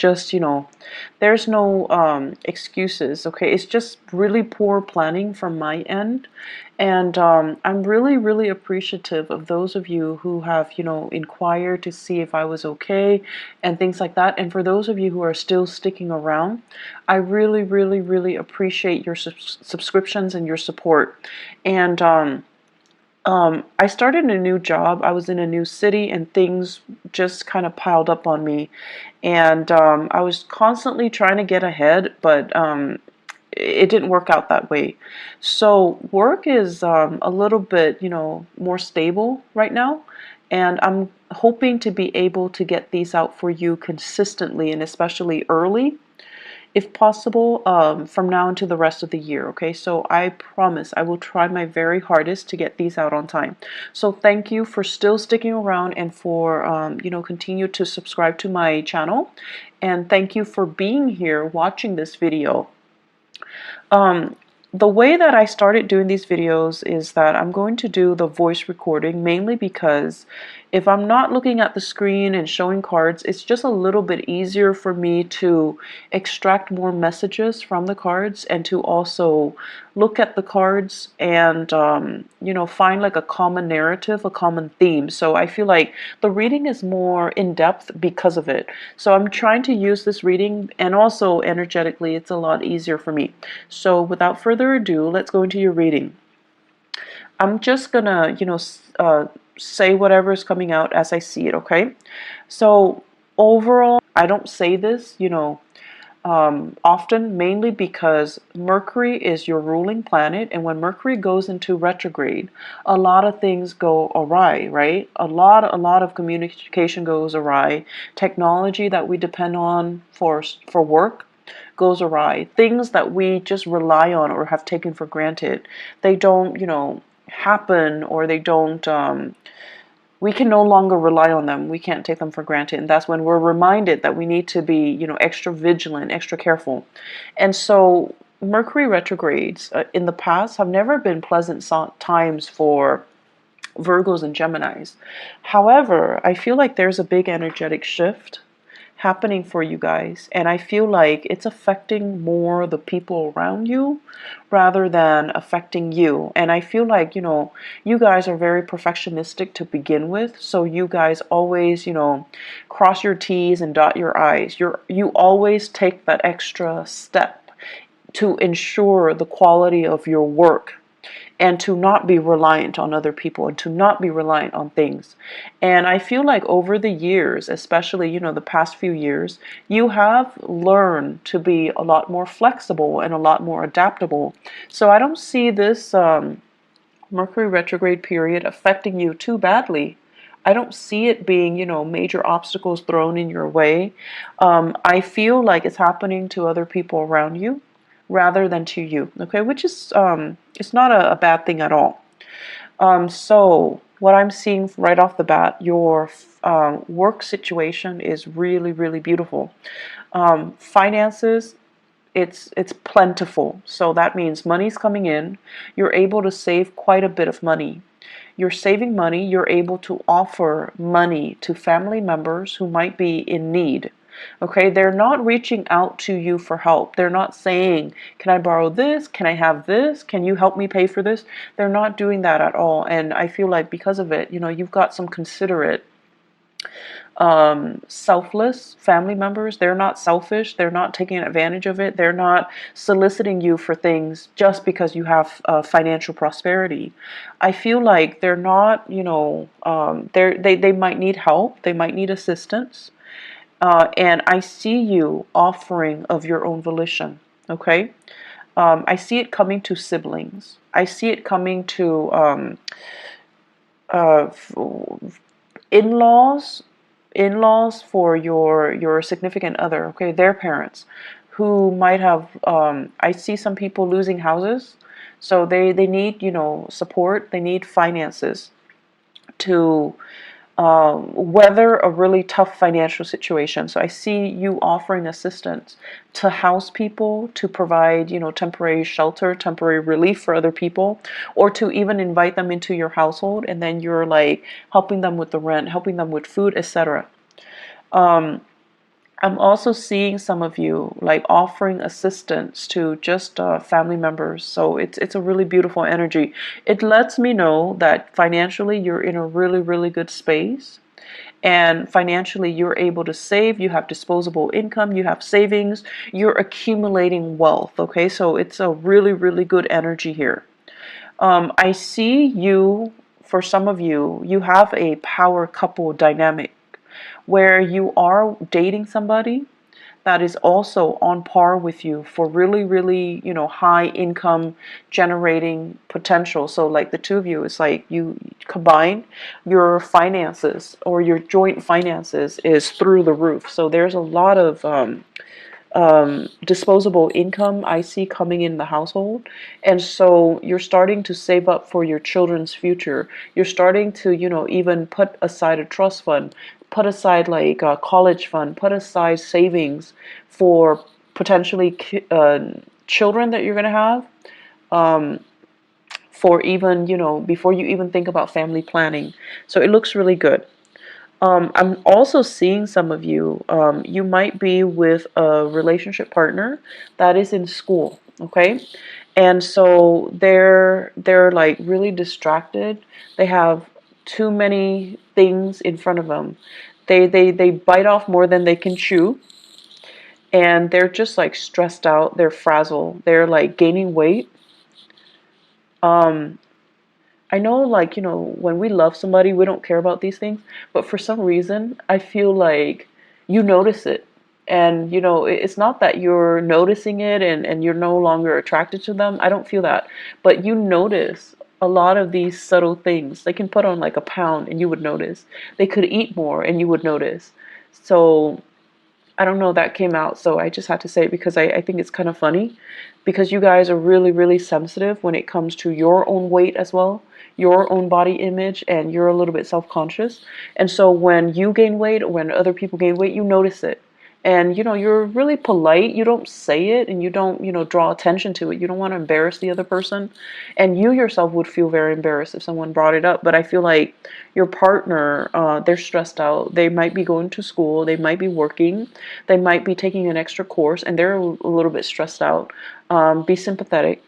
just, there's no excuses. Okay, it's just really poor planning from my end. And I'm really, really appreciative of those of you who have, inquired to see if I was okay and things like that. And for those of you who are still sticking around, I really, really, really appreciate your subscriptions and your support. And I started a new job. I was in a new city and things just kind of piled up on me. And I was constantly trying to get ahead, but it didn't work out that way. So work is a little bit, more stable right now. And I'm hoping to be able to get these out for you consistently and especially early, if possible, from now into the rest of the year. Okay, so I promise I will try my very hardest to get these out on time. So thank you for still sticking around and for continue to subscribe to my channel, and thank you for being here watching this video. The way that I started doing these videos is that I'm going to do the voice recording, mainly because if I'm not looking at the screen and showing cards, it's just a little bit easier for me to extract more messages from the cards and to also look at the cards and find like a common narrative, a common theme. So I feel like the reading is more in depth because of it. So I'm trying to use this reading, and also energetically it's a lot easier for me. So without further ado, let's go into your reading. I'm just gonna say whatever is coming out as I see it. Okay, so overall, I don't say this often, mainly because Mercury is your ruling planet, and when Mercury goes into retrograde, a lot of things go awry, right? A lot of communication goes awry. Technology that we depend on for work goes awry. Things that we just rely on or have taken for granted, they don't, happen, or they don't. We can no longer rely on them. We can't take them for granted. And that's when we're reminded that we need to be, extra vigilant, extra careful. And so Mercury retrogrades in the past have never been pleasant times for Virgos and Geminis. However, I feel like there's a big energetic shift happening for you guys, and I feel like it's affecting more the people around you rather than affecting you. And I feel like you guys are very perfectionistic to begin with, so you guys always cross your T's and dot your I's. You always take that extra step to ensure the quality of your work, and to not be reliant on other people, and to not be reliant on things. And I feel like over the years, especially, the past few years, you have learned to be a lot more flexible and a lot more adaptable. So I don't see this Mercury retrograde period affecting you too badly. I don't see it being, major obstacles thrown in your way. I feel like it's happening to other people around you rather than to you, okay, which is it's not a bad thing at all. So what I'm seeing right off the bat, your work situation is really, really beautiful. Finances, it's plentiful, so that means money's coming in. You're able to save quite a bit of money. You're saving money. You're able to offer money to family members who might be in need. Okay, they're not reaching out to you for help. They're not saying, can I borrow this? Can I have this? Can you help me pay for this? They're not doing that at all. And I feel like because of it, you've got some considerate, selfless family members. They're not selfish. They're not taking advantage of it. They're not soliciting you for things just because you have financial prosperity. I feel like they're not, they might need help. They might need assistance. And I see you offering of your own volition, okay? I see it coming to siblings. I see it coming to uh, in-laws, for your significant other, okay? Their parents, who might have, I see some people losing houses, so they need, support. They need finances to weather a really tough financial situation. So I see you offering assistance to house people, to provide, temporary shelter, temporary relief for other people, or to even invite them into your household, and then you're like helping them with the rent, helping them with food, etc. I'm also seeing some of you like offering assistance to just family members. So it's a really beautiful energy. It lets me know that financially you're in a really, really good space. And financially you're able to save, you have disposable income, you have savings, you're accumulating wealth. Okay, so it's a really, really good energy here. I see you, for some of you, you have a power couple dynamic where you are dating somebody that is also on par with you for really, really, high income generating potential. So like the two of you, it's like you combine your finances, or your joint finances is through the roof. So there's a lot of disposable income I see coming in the household. And so you're starting to save up for your children's future. You're starting to, even put aside a trust fund, put aside like a college fund, put aside savings for potentially children that you're going to have. For even, before you even think about family planning. So it looks really good. I'm also seeing some of you, you might be with a relationship partner that is in school, okay? And so they're like really distracted. They have too many things in front of them. They bite off more than they can chew, and they're just like stressed out, they're frazzled, they're like gaining weight. Um, I know, like, when we love somebody, we don't care about these things, but for some reason, I feel like you notice it. And, it's not that you're noticing it and you're no longer attracted to them. I don't feel that. But you notice a lot of these subtle things. They can put on like a pound and you would notice. They could eat more and you would notice. So I don't know, that came out, so I just had to say it because I think it's kind of funny, because you guys are really, really sensitive when it comes to your own weight as well, your own body image, and you're a little bit self-conscious. And so when you gain weight or when other people gain weight, you notice it. And you're really polite. You don't say it, and you don't, draw attention to it. You don't want to embarrass the other person. And you yourself would feel very embarrassed if someone brought it up. But I feel like your partner, they're stressed out. They might be going to school. They might be working. They might be taking an extra course, and they're a little bit stressed out. Be sympathetic.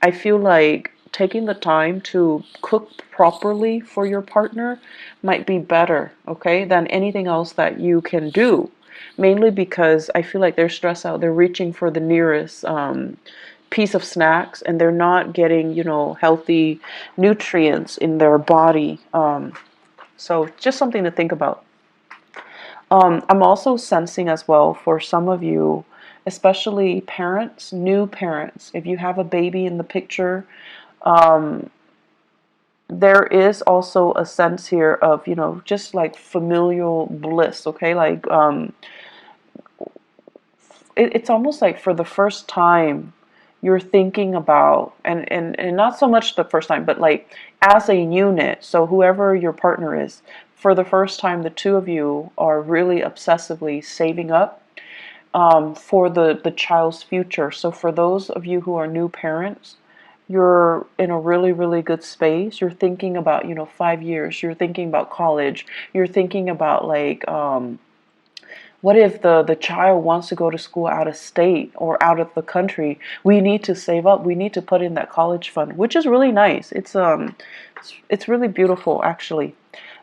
I feel like taking the time to cook properly for your partner might be better, okay, than anything else that you can do. Mainly because I feel like they're stressed out. They're reaching for the nearest piece of snacks, and they're not getting, healthy nutrients in their body. So just something to think about. I'm also sensing as well for some of you, especially parents, new parents, if you have a baby in the picture, there is also a sense here of, just like familial bliss, okay? Like, it's almost like for the first time you're thinking about, and not so much the first time, but like as a unit, so whoever your partner is, for the first time the two of you are really obsessively saving up for the child's future. So for those of you who are new parents, you're in a really, really good space. You're thinking about, 5 years. You're thinking about college. You're thinking about like, what if the child wants to go to school out of state or out of the country? We need to save up. We need to put in that college fund, which is really nice. It's really beautiful, actually.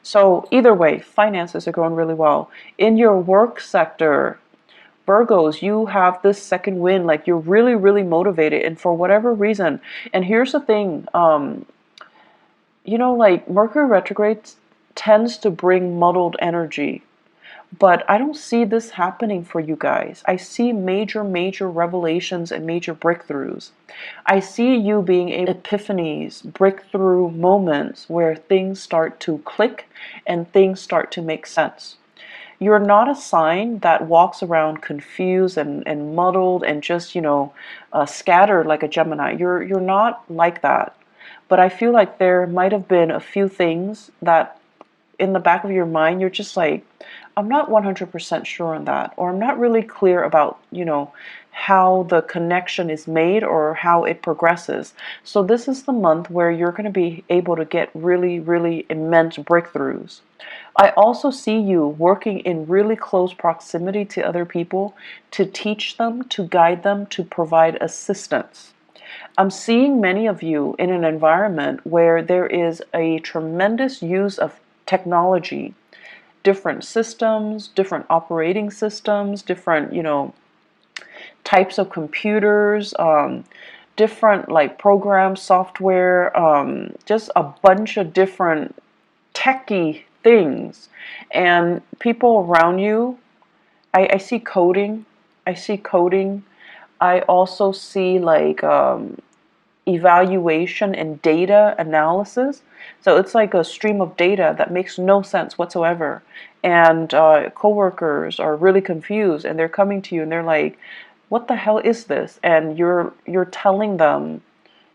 So either way, finances are going really well. In your work sector, Virgos, you have this second wind. Like, you're really, really motivated, and for whatever reason. And here's the thing, like Mercury retrograde tends to bring muddled energy. But I don't see this happening for you guys. I see major, major revelations and major breakthroughs. I see you being epiphanies, breakthrough moments where things start to click and things start to make sense. You're not a sign that walks around confused and muddled and just, scattered like a Gemini. You're not like that. But I feel like there might have been a few things that in the back of your mind, you're just like, I'm not 100% sure on that, or I'm not really clear about, how the connection is made or how it progresses. So this is the month where you're going to be able to get really, really immense breakthroughs. I also see you working in really close proximity to other people to teach them, to guide them, to provide assistance. I'm seeing many of you in an environment where there is a tremendous use of technology, different systems, different operating systems, different, types of computers, different like programs, software, just a bunch of different techie things. And people around you, I see coding. I see coding. I also see like evaluation and data analysis. So it's like a stream of data that makes no sense whatsoever. And coworkers are really confused, and they're coming to you and they're like, "What the hell is this?" And you're telling them,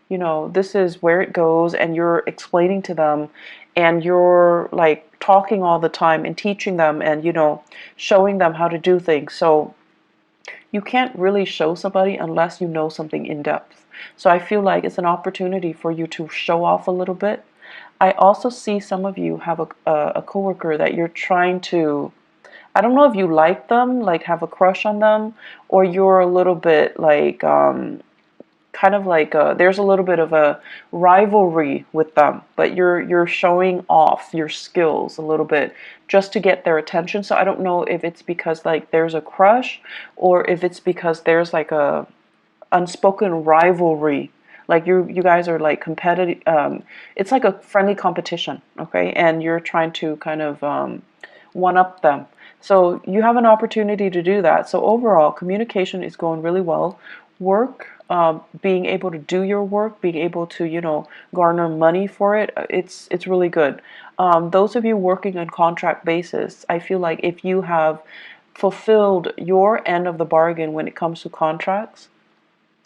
this is where it goes, and you're explaining to them, and you're like talking all the time and teaching them, and showing them how to do things. So you can't really show somebody unless you know something in depth. So I feel like it's an opportunity for you to show off a little bit. I also see some of you have a coworker that you're trying to, I don't know if you like them, like have a crush on them, or you're a little bit like kind of like there's a little bit of a rivalry with them, but you're showing off your skills a little bit just to get their attention. So I don't know if it's because like there's a crush, or if it's because there's like a unspoken rivalry. Like you guys are like competitive. It's like a friendly competition, okay? And you're trying to kind of one up them. So you have an opportunity to do that. So overall, communication is going really well. Work, being able to do your work, being able to garner money for it, it's really good. Those of you working on contract basis, I feel like if you have fulfilled your end of the bargain when it comes to contracts,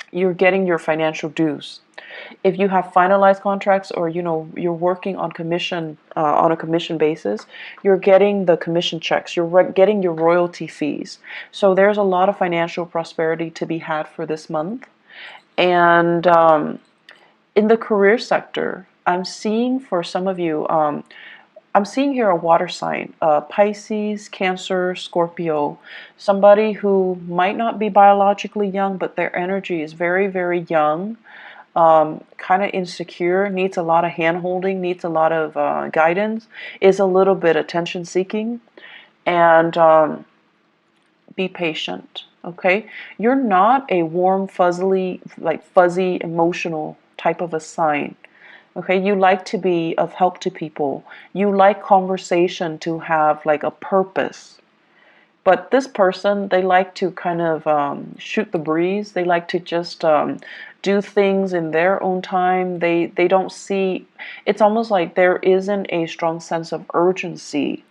you're getting your financial dues. If you have finalized contracts, or you're working on commission on a commission basis, you're getting the commission checks, you're getting your royalty fees. So there's a lot of financial prosperity to be had for this month. And in the career sector, I'm seeing for some of you, I'm seeing here a water sign, Pisces, Cancer, Scorpio, somebody who might not be biologically young, but their energy is very, very young, kind of insecure, needs a lot of hand-holding, needs a lot of guidance, is a little bit attention-seeking, and be patient, okay? You're not a warm, fuzzy, emotional type of a sign. Okay, you like to be of help to people. You like conversation to have like a purpose. But this person, they like to kind of shoot the breeze. They like to just do things in their own time. They don't see, it's almost like there isn't a strong sense of urgency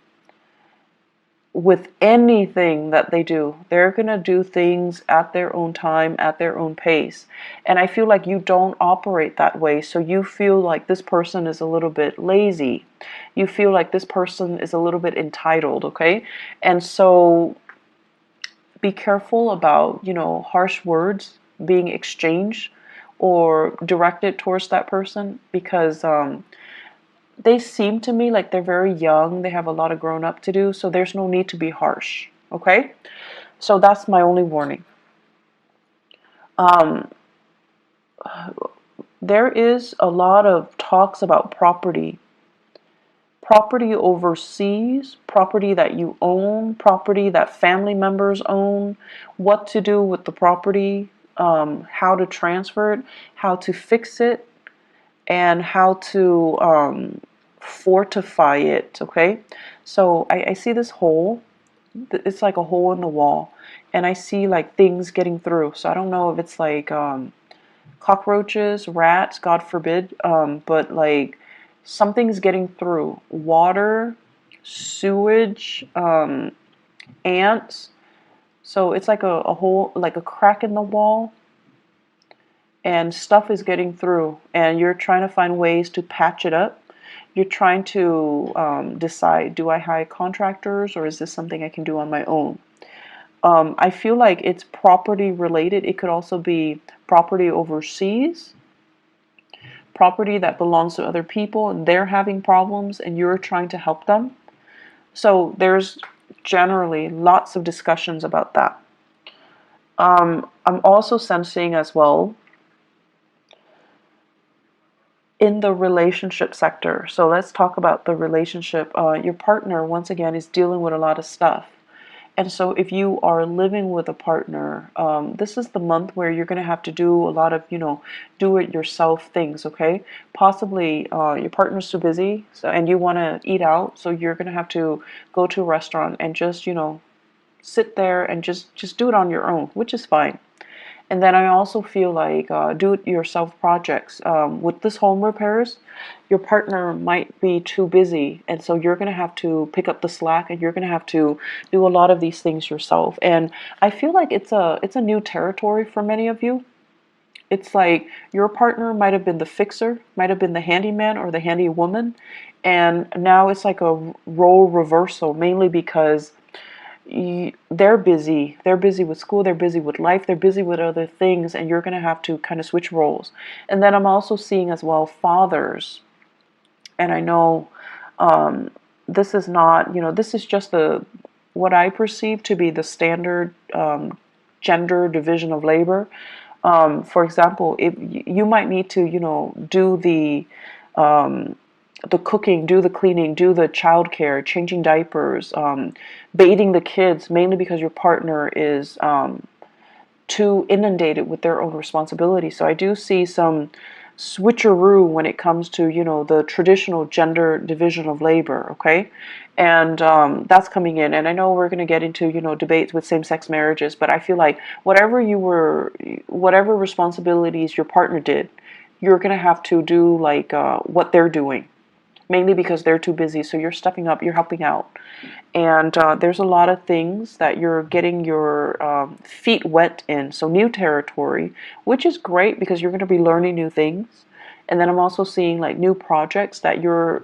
with anything that they do. They're going to do things at their own time, at their own pace. And I feel like you don't operate that way. So you feel like this person is a little bit lazy. You feel like this person is a little bit entitled, okay? And so be careful about, harsh words being exchanged or directed towards that person, because they seem to me like they're very young. They have a lot of grown up to do, so there's no need to be harsh, okay? So that's my only warning. There is a lot of talks about property. Property overseas, property that you own, property that family members own, what to do with the property, how to transfer it, how to fix it, and how to fortify it, okay? So I see this hole. It's like a hole in the wall, and I see like things getting through. So I don't know if it's like cockroaches, rats, God forbid, but like something's getting through. Water, sewage, ants. So it's like a hole, like a crack in the wall, and stuff is getting through, and you're trying to find ways to patch it up. You're trying to decide, do I hire contractors or is this something I can do on my own? I feel like it's property related. It could also be property overseas, property that belongs to other people and they're having problems and you're trying to help them. So there's generally lots of discussions about that. I'm also sensing as well in the relationship sector. So let's talk about the relationship. Your partner, once again, is dealing with a lot of stuff. And so if you are living with a partner, this is the month where you're going to have to do a lot of, do-it-yourself things, okay? Possibly your partner's too busy and you want to eat out, so you're going to have to go to a restaurant and just, sit there and just do it on your own, which is fine. And then I also feel like do-it-yourself projects. With this home repairs, your partner might be too busy, and so you're going to have to pick up the slack, and you're going to have to do a lot of these things yourself. And I feel like it's a new territory for many of you. It's like your partner might have been the fixer, might have been the handyman or the handy woman, and now it's like a role reversal, mainly because they're busy. They're busy with school, they're busy with life, they're busy with other things, and you're going to have to kind of switch roles. And then I'm also seeing as well fathers. And I know this is not, this is just what I perceive to be the standard gender division of labor. For example, if you might need to, do the cooking, do the cleaning, do the childcare, changing diapers, bathing the kids, mainly because your partner is too inundated with their own responsibility. So I do see some switcheroo when it comes to, the traditional gender division of labor, okay? And that's coming in. And I know we're going to get into, debates with same-sex marriages, but I feel like whatever responsibilities your partner did, you're going to have to do like what they're doing, mainly because they're too busy. So you're stepping up, you're helping out. And there's a lot of things that you're getting your feet wet in. So new territory, which is great because you're going to be learning new things. And then I'm also seeing like new projects that you're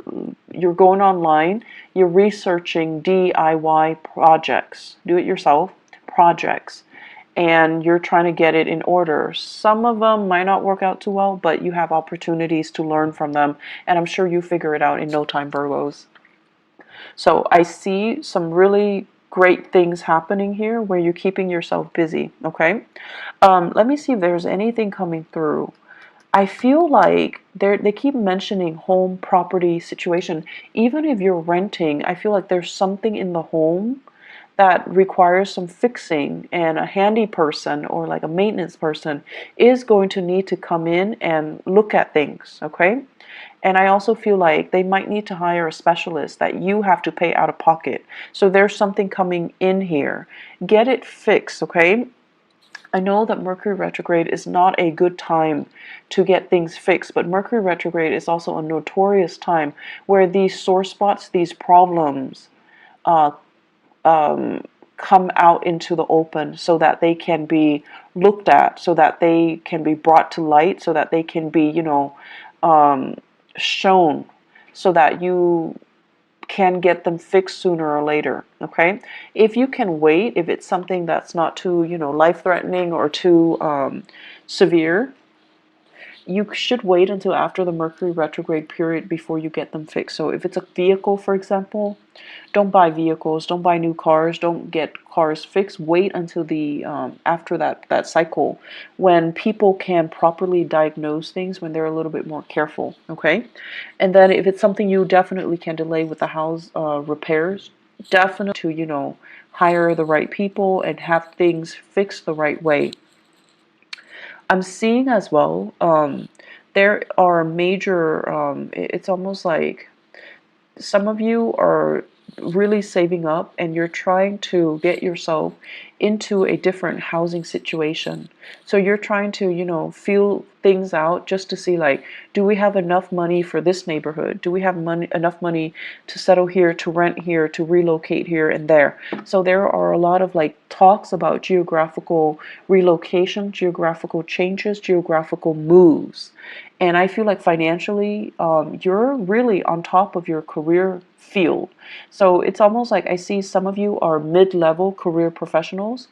going online, you're researching DIY projects, do it yourself projects, and you're trying to get it in order. Some of them might not work out too well, but you have opportunities to learn from them, and I'm sure you figure it out in no time, Virgos. So I see some really great things happening here where you're keeping yourself busy, okay? Let me see if there's anything coming through. I feel like they keep mentioning home property situation. Even if you're renting, I feel like there's something in the home that requires some fixing, and a handy person or like a maintenance person is going to need to come in and look at things, okay? And I also feel like they might need to hire a specialist that you have to pay out of pocket. So there's something coming in here. Get it fixed, okay? I know that Mercury retrograde is not a good time to get things fixed, but Mercury retrograde is also a notorious time where these sore spots, these problems, come out into the open so that they can be looked at, so that they can be brought to light, so that they can be, shown, so that you can get them fixed sooner or later, okay? If you can wait, if it's something that's not too, life-threatening or too severe, you should wait until after the Mercury retrograde period before you get them fixed. So if it's a vehicle, for example, don't buy vehicles, don't buy new cars, don't get cars fixed. Wait until the after that cycle when people can properly diagnose things, when they're a little bit more careful, okay? And then if it's something you definitely can delay with the house repairs, definitely to, hire the right people and have things fixed the right way. I'm seeing as well, there are major, it's almost like some of you are really saving up and you're trying to get yourself into a different housing situation. So you're trying to, feel things out just to see, like, do we have enough money for this neighborhood? Do we have enough money to settle here, to rent here, to relocate here and there? So there are a lot of like talks about geographical relocation, geographical changes, geographical moves. And I feel like financially, you're really on top of your career field. So it's almost like I see some of you are mid-level career professionals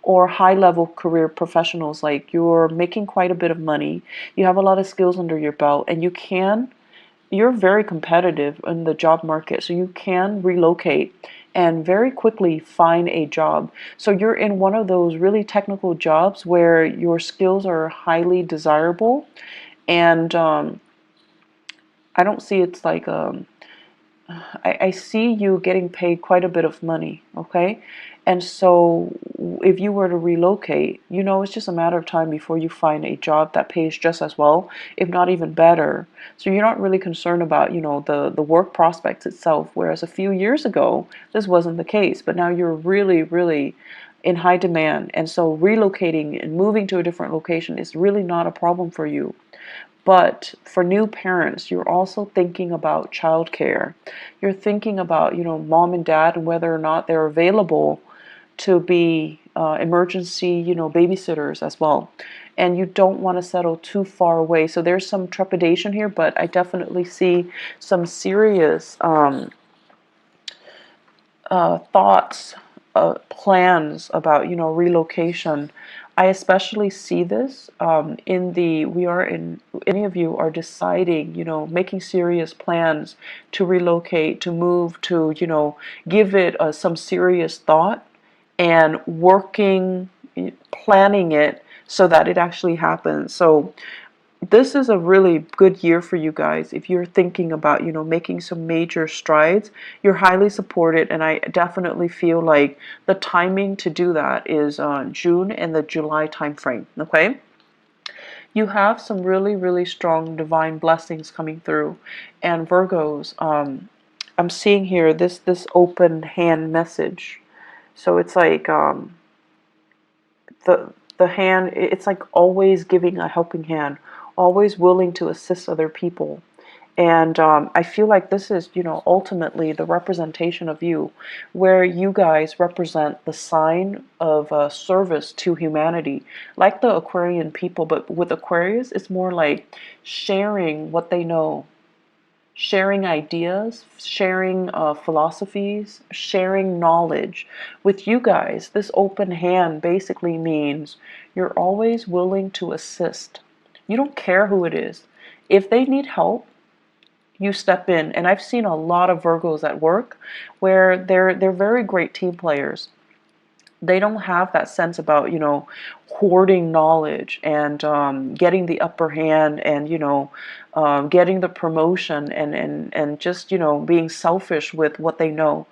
or high-level career professionals. Like, you're making quite a bit of money, you have a lot of skills under your belt, and you're very competitive in the job market, so you can relocate and very quickly find a job. So you're in one of those really technical jobs where your skills are highly desirable, and I don't see it's like I see you getting paid quite a bit of money, okay? And so if you were to relocate, it's just a matter of time before you find a job that pays just as well, if not even better. So you're not really concerned about, the work prospects itself, whereas a few years ago, this wasn't the case. But now you're really, really in high demand. And so relocating and moving to a different location is really not a problem for you. But for new parents, you're also thinking about childcare. You're thinking about, mom and dad and whether or not they're available to be emergency, babysitters as well. And you don't want to settle too far away. So there's some trepidation here, but I definitely see some serious thoughts, plans about, relocation. I especially see this any of you are deciding, making serious plans to relocate, to move, to, give it some serious thought and working, planning it so that it actually happens. So this is a really good year for you guys. If you're thinking about, making some major strides, you're highly supported, and I definitely feel like the timing to do that is June and the July timeframe, okay? You have some really, really strong divine blessings coming through. And Virgos, I'm seeing here this open hand message. So it's like the hand, it's like always giving a helping hand, always willing to assist other people. And I feel like this is, ultimately the representation of you, where you guys represent the sign of service to humanity, like the Aquarian people. But with Aquarius, it's more like sharing what they know, sharing ideas, sharing philosophies, sharing knowledge. With you guys, this open hand basically means you're always willing to assist. You don't care who it is. If they need help, you step in. And I've seen a lot of Virgos at work where they're very great team players. They don't have that sense about, hoarding knowledge and getting the upper hand and, getting the promotion and just, being selfish with what they know.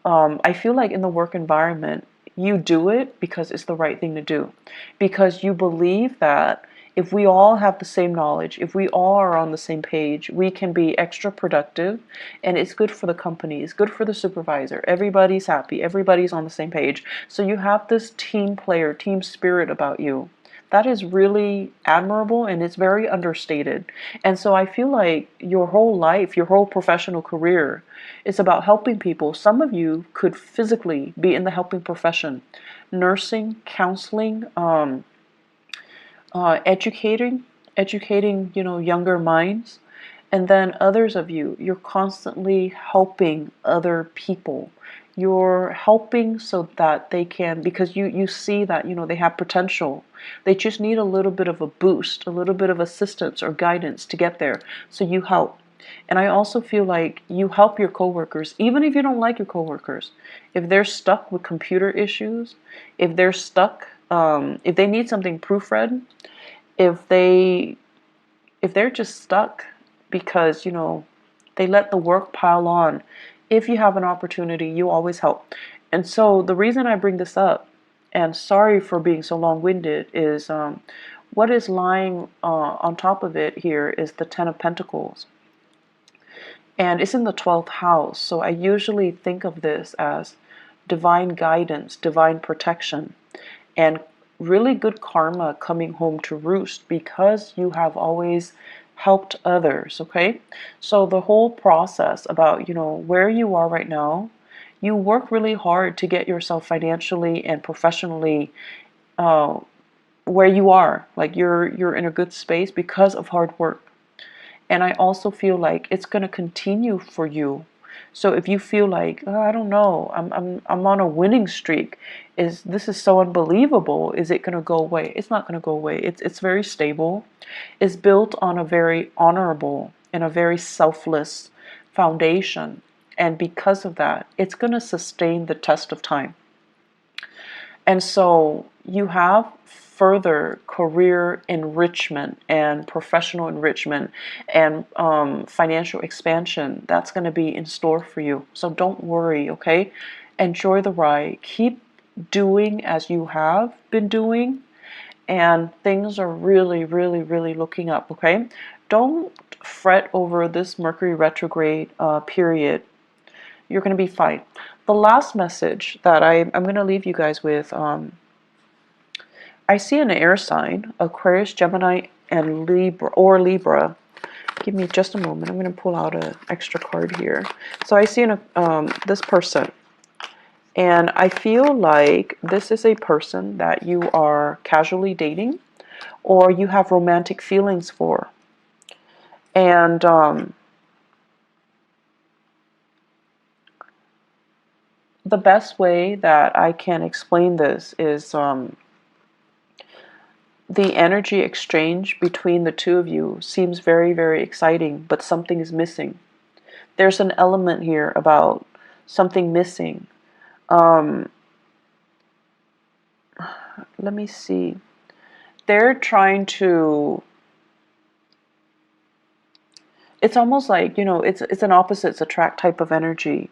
I feel like in the work environment, you do it because it's the right thing to do. Because you believe that if we all have the same knowledge, if we all are on the same page, we can be extra productive, and it's good for the company, it's good for the supervisor. Everybody's happy, everybody's on the same page. So you have this team player, team spirit about you. That is really admirable, and it's very understated. And so I feel like your whole life, your whole professional career, is about helping people. Some of you could physically be in the helping profession, nursing, counseling, educating, younger minds. And then others of you, you're constantly helping other people. You're helping so that they can, because you see that, they have potential. They just need a little bit of a boost, a little bit of assistance or guidance to get there. So you help. And I also feel like you help your coworkers, even if you don't like your coworkers. If they're stuck with computer issues, if they're stuck, if they need something proofread, if they're just stuck because, they let the work pile on, if you have an opportunity, you always help. And so the reason I bring this up, and sorry for being so long-winded, is what is lying on top of it here is the Ten of Pentacles. And it's in the 12th house. So I usually think of this as divine guidance, divine protection, and really good karma coming home to roost because you have always helped others, okay? So the whole process about, where you are right now, you work really hard to get yourself financially and professionally where you are. Like you're in a good space because of hard work. And I also feel like it's going to continue for you. So if you feel like, oh, I don't know, I'm on a winning streak, this is so unbelievable, is it going to go away? It's not going to go away. It's very stable. It's built on a very honorable and a very selfless foundation. And because of that, it's going to sustain the test of time. And so you have further career enrichment and professional enrichment and financial expansion that's going to be in store for you. So don't worry, okay? Enjoy the ride. Keep doing as you have been doing, and things are really, really, really looking up, okay? Don't fret over this Mercury retrograde period. You're going to be fine. The last message that I'm going to leave you guys with, I see an air sign, Aquarius, Gemini, and Libra. Give me just a moment. I'm going to pull out an extra card here. So I see this person, and I feel like this is a person that you are casually dating or you have romantic feelings for. And the best way that I can explain this is the energy exchange between the two of you seems very, very exciting, but something is missing. There's an element here about something missing. Let me see. They're trying to... It's almost like, it's an opposites attract type of energy.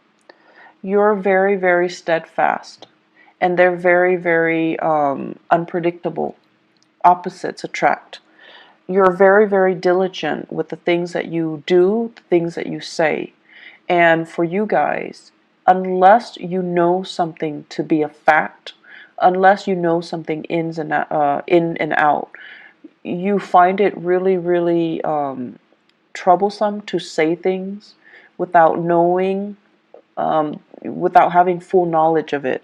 You're very, very steadfast, and they're very, very unpredictable. Opposites attract. You're very, very diligent with the things that you do, the things that you say. And for you guys, unless you know something to be a fact, unless you know something in and out, you find it really, really troublesome to say things without knowing, without having full knowledge of it.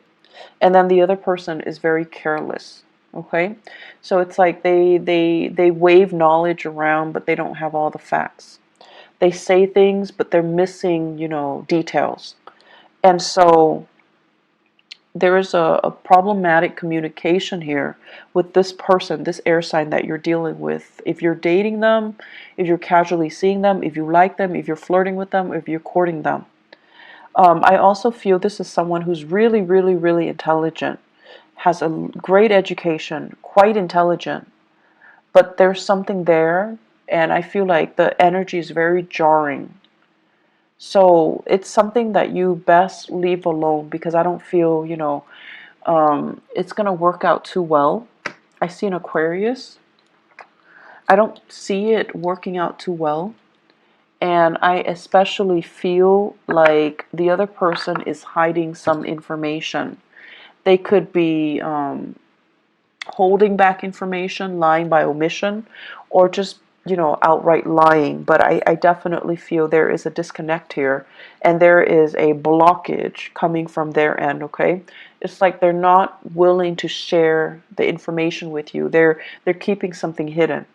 And then the other person is very careless. Okay, so it's like they wave knowledge around, but they don't have all the facts. They say things, but they're missing, details. And so there is a problematic communication here with this person, this air sign that you're dealing with. If you're dating them, if you're casually seeing them, if you like them, if you're flirting with them, if you're courting them. I also feel this is someone who's really, really, really intelligent, has a great education, quite intelligent, but there's something there, and I feel like the energy is very jarring. So it's something that you best leave alone, because I don't feel, it's going to work out too well. I see an Aquarius. I don't see it working out too well. And I especially feel like the other person is hiding some information. They could be holding back information, lying by omission, or just, outright lying. But I definitely feel there is a disconnect here, and there is a blockage coming from their end, okay? It's like they're not willing to share the information with you. They're keeping something hidden,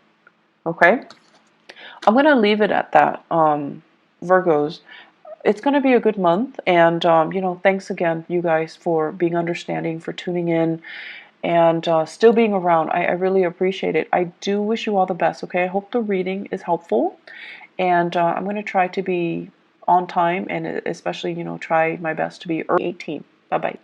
okay? I'm going to leave it at that, Virgos. It's going to be a good month, and thanks again, you guys, for being understanding, for tuning in, and still being around. I really appreciate it. I do wish you all the best, okay? I hope the reading is helpful, and I'm going to try to be on time, and especially, try my best to be early 18. Bye-bye.